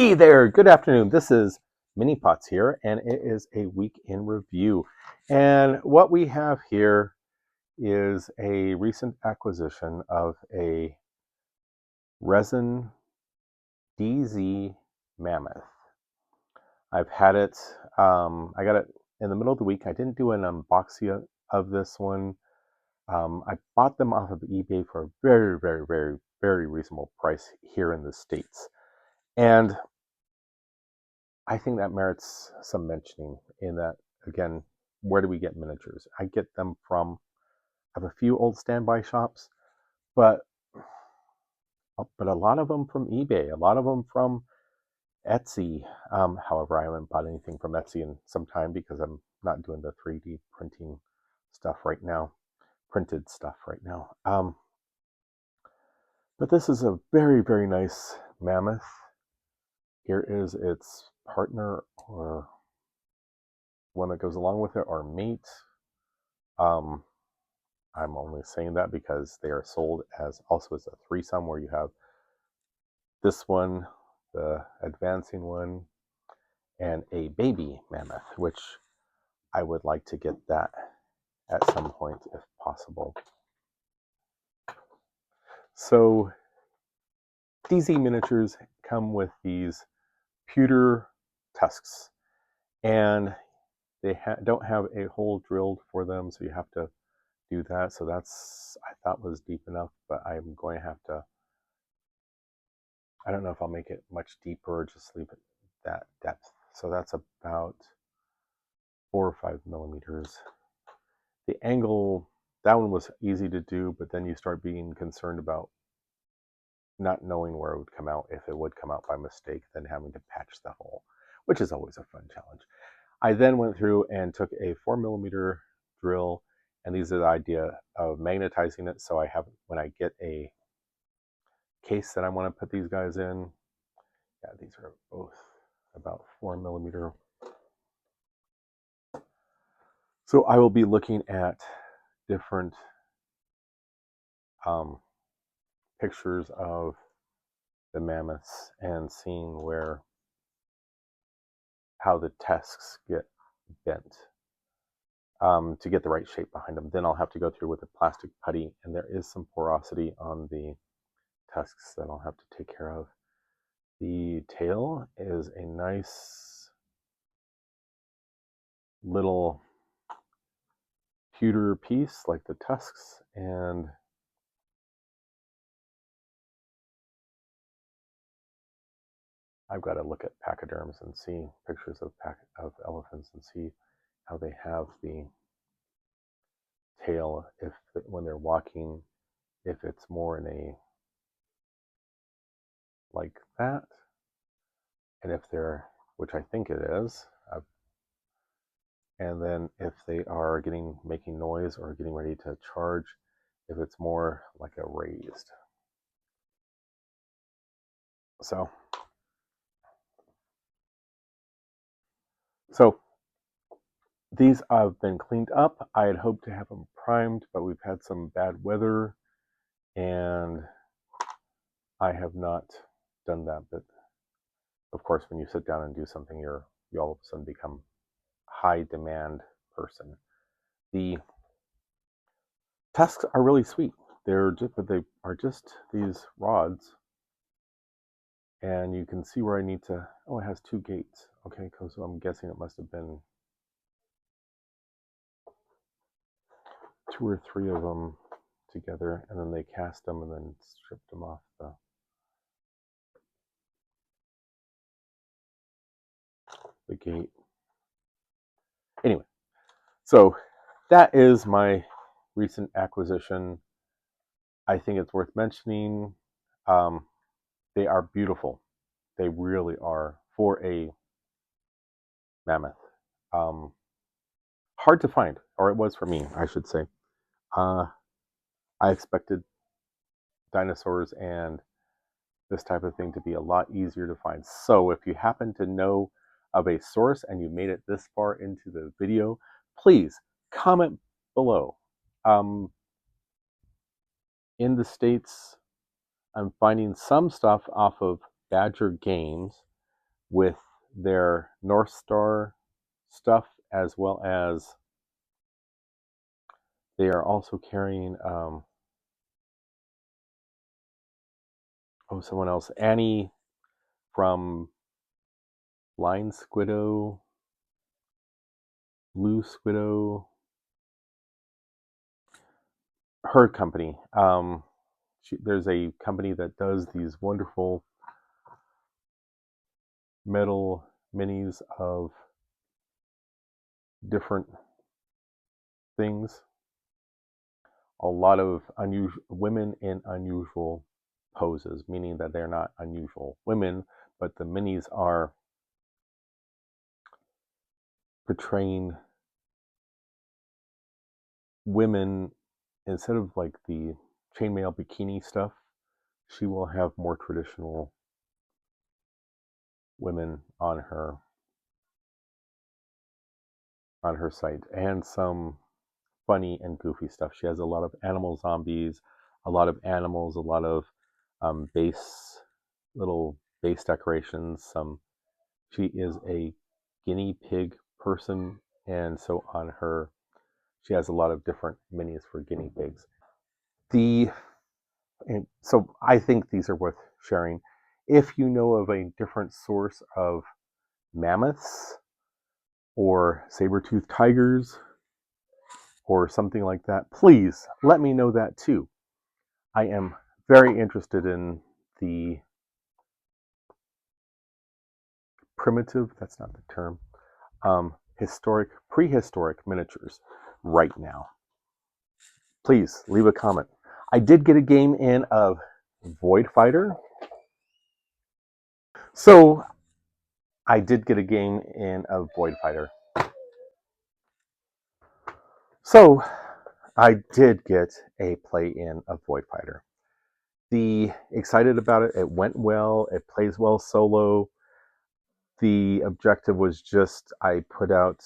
Hey there, good afternoon. This is Mini Pots here, and it is a week in review. And what we have here is a recent acquisition of a resin DZ Mammoth. I've had it, I got it in the middle of the week. I didn't do an unboxing of this one. I bought them off of eBay for a very, very, very, very reasonable price here in the States. And I think that merits some mentioning in that, again, where do we get miniatures? I get them from, I have a few old standby shops, but a lot of them from eBay, a lot of them from Etsy. However, I haven't bought anything from Etsy in some time because I'm not doing the 3D printing stuff right now, printed stuff right now. But this is a very, very nice mammoth. Here is its partner or one that goes along with it, or mate. Um, I'm only saying that because they are sold as also as a threesome where you have this one, the advancing one, and a baby mammoth, which I would like to get that at some point if possible. So DZ miniatures come with these pewter tusks, and they don't have a hole drilled for them, so you have to do that. So that's, I thought, was deep enough, but I'm going to have to, I don't know if I'll make it much deeper or just leave it that depth. So that's about 4 or 5 millimeters. The angle, that one was easy to do, but then you start being concerned about not knowing where it would come out, if it would come out by mistake, then having to patch the hole, which is always a fun challenge. I then went through and took a 4 millimeter drill, and these are the idea of magnetizing it. So I have, when I get a case that I want to put these guys in, yeah, these are both about 4 millimeter. So I will be looking at different pictures of the mammoths and seeing how the tusks get bent to get the right shape behind them. Then I'll have to go through with a plastic putty, and there is some porosity on the tusks that I'll have to take care of. The tail is a nice little pewter piece like the tusks, and I've got to look at pachyderms and see pictures of elephants and see how they have the tail, if when they're walking, if it's more in a like that, and if they're, which I think it is, and then if they are making noise or getting ready to charge, if it's more like a raised. So these have been cleaned up. I had hoped to have them primed, but we've had some bad weather, and I have not done that. But of course, when you sit down and do something, you all of a sudden become high demand person. The tusks are really sweet. They are just these rods, and you can see where I need to. Oh, it has 2 gates. Okay, so I'm guessing it must have been 2 or 3 of them together, and then they cast them and then stripped them off the gate. Anyway, so that is my recent acquisition. I think it's worth mentioning. They are beautiful. They really are for a mammoth. Um, Hard to find, or it was for me, I should say. I expected dinosaurs and this type of thing to be a lot easier to find. So if you happen to know of a source and you made it this far into the video, please comment below. In the States, I'm finding some stuff off of Badger Games, with their North Star stuff, as well as they are also carrying someone else, Annie from Blind Squiddo, Blue Squiddo, her company. There's a company that does these wonderful metal minis of different things. A lot of unusual women in unusual poses, meaning that they're not unusual women, but the minis are portraying women instead of like the chainmail bikini stuff. She will have more traditional women on her site, and some funny and goofy stuff. She has a lot of animal zombies, a lot of animals, a lot of little base decorations. She is a guinea pig person, and so on her, she has a lot of different minis for guinea pigs. So I think these are worth sharing. If you know of a different source of mammoths or saber-toothed tigers or something like that, please let me know that too. I am very interested in the primitive, that's not the term, prehistoric miniatures right now. Please leave a comment. I did get a game in of Void Fighter. So I did get a game in of Void Fighter. So I did get a play in of Void Fighter. Excited about it. It went well. It plays well solo. The objective was just I put out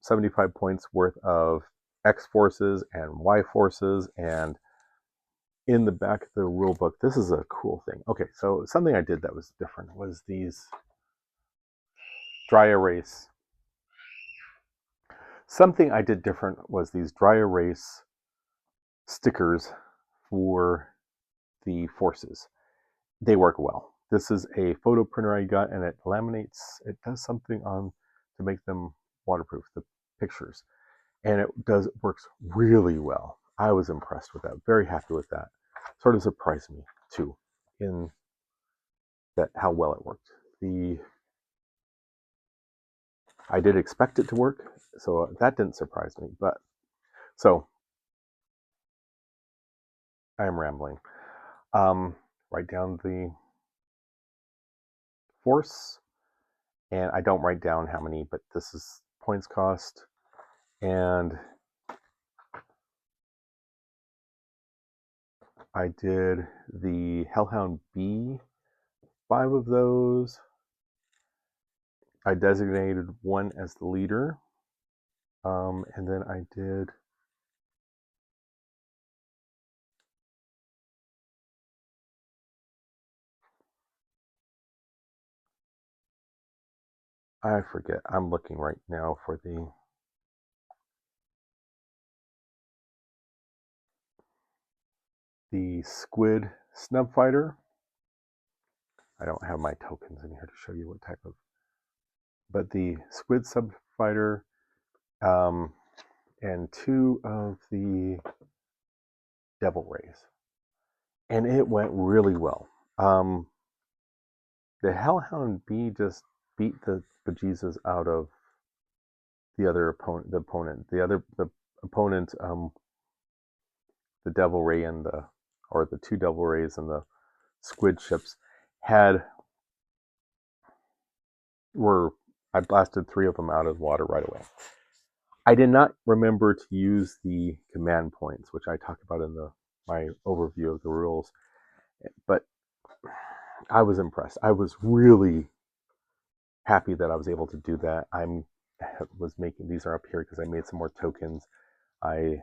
75 points worth of X forces and Y forces, and in the back of the rule book, this is a cool thing. Okay, so something I did that was different was these dry erase. Something I did different was these dry erase stickers for the forces. They work well. This is a photo printer I got, and it laminates, it does something on to make them waterproof, the pictures. And it works really well. I was impressed with that, very happy with that. Sort of surprised me too, in that how well it worked. I did expect it to work, so that didn't surprise me. But so I am rambling. Write down the force, and I don't write down how many, but this is points cost, and I did the Hellhound B, 5 of those. I designated one as the leader, and then I did I forget. I'm looking right now for the Squid Snub Fighter. I don't have my tokens in here to show you what type of, but the Squid Sub Fighter, and 2 of the Devil Rays, and it went really well. The Hellhound B just beat the bejesus out of the other opponent. The opponent, the Devil Ray and the 2 Devil Rays and the Squid ships I blasted 3 of them out of the water right away. I did not remember to use the command points, which I talk about in my overview of the rules, but I was impressed. I was really happy that I was able to do that. These are up here because I made some more tokens. I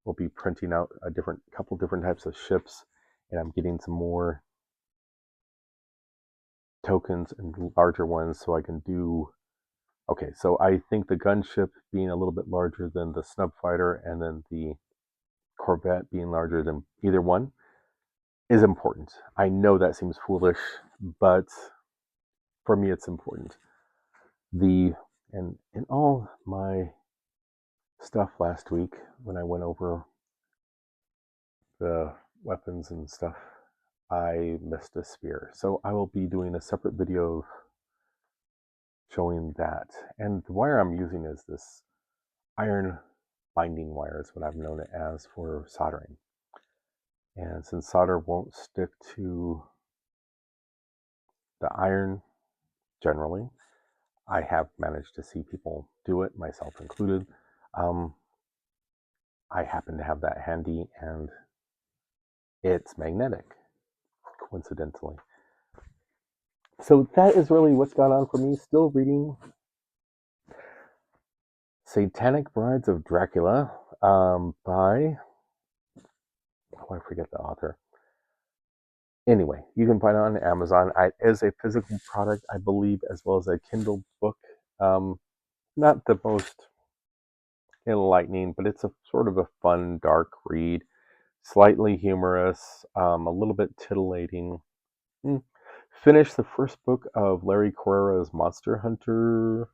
will be printing out couple different types of ships, and I'm getting some more tokens and larger ones so I can do. Okay, so I think the gunship being a little bit larger than the snub fighter and then the Corvette being larger than either one is important. I know that seems foolish, but for me it's important. And in all my stuff last week when I went over the weapons and stuff, I missed a spear. So I will be doing a separate video showing that. And the wire I'm using is this iron binding wire is what I've known it as for soldering. And since solder won't stick to the iron generally, I have managed to see people do it, myself included. I happen to have that handy, and it's magnetic, coincidentally. So that is really what's gone on for me. Still reading Satanic Brides of Dracula by, oh, I forget the author. Anyway, you can find it on Amazon. It is a physical product, I believe, as well as a Kindle book. Not the most enlightening, but it's a sort of a fun, dark read. Slightly humorous, a little bit titillating. Finished the first book of Larry Carrera's Monster Hunter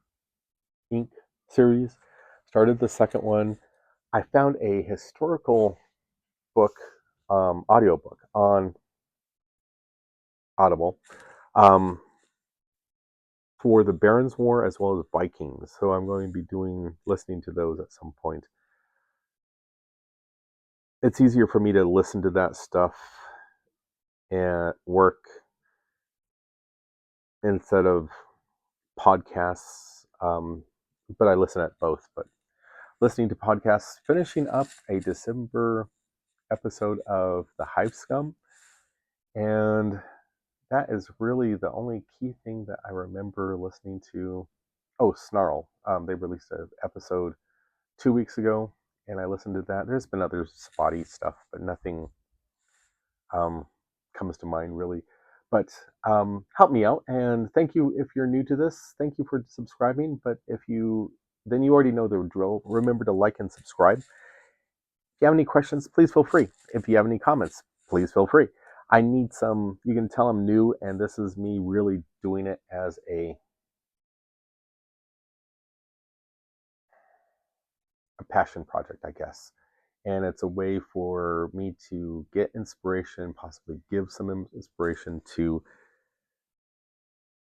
Inc. series. Started the second one. I found a historical book, audiobook on Audible for the Barons War as well as Vikings. So I'm going to be listening to those at some point. It's easier for me to listen to that stuff at work instead of podcasts, but I listen at both. But listening to podcasts, finishing up a December episode of The Hive Scum, and that is really the only key thing that I remember listening to. Oh, Snarl. They released an episode 2 weeks ago, and I listened to that. There's been other spotty stuff, but nothing comes to mind really. But help me out, and thank you if you're new to this. Thank you for subscribing. But then you already know the drill. Remember to like and subscribe. If you have any questions, please feel free. If you have any comments, please feel free. I need some. You can tell I'm new, and this is me really doing it as a passion project, I guess. And it's a way for me to get inspiration, possibly give some inspiration to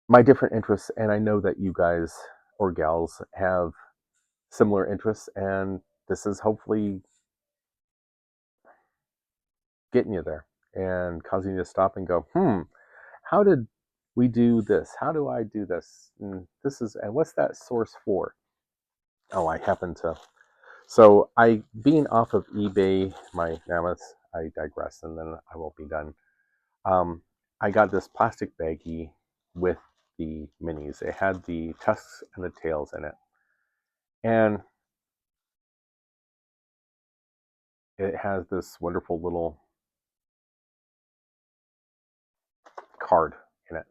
my different interests. And I know that you guys or gals have similar interests, and this is hopefully getting you there and causing you to stop and go, how did we do this? How do I do this? And what's that source for? Oh, I happen to. So being off of eBay, my mammoth, I digress, and then I will be done. I got this plastic baggie with the minis. It had the tusks and the tails in it. And it has this wonderful little card in it.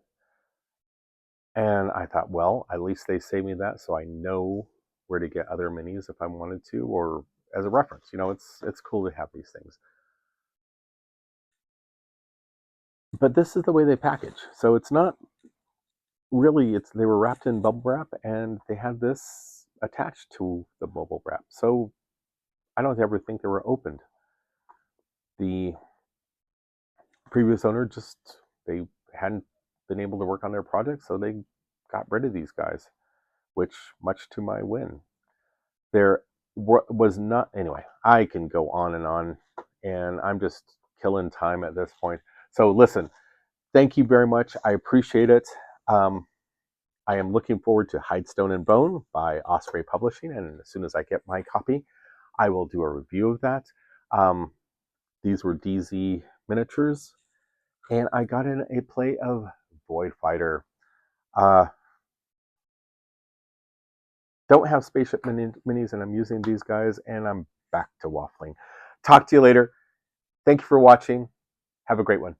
And I thought, well, at least they saved me that, so I know where to get other minis if I wanted to, or as a reference. It's cool to have these things. But this is the way they package. So it's not really, they were wrapped in bubble wrap, and they had this attached to the bubble wrap. So I don't ever think they were opened. The previous owner they hadn't been able to work on their project, so they got rid of these guys, which, much to my win. There was not, anyway, I can go on, and I'm just killing time at this point. So listen, thank you very much. I appreciate it. I am looking forward to Hide, Stone, and Bone by Osprey Publishing, and as soon as I get my copy, I will do a review of that. These were DZ miniatures, and I got in a play of Void Fighter. Don't have spaceship minis, and I'm using these guys, and I'm back to waffling. Talk to you later. Thank you for watching. Have a great one.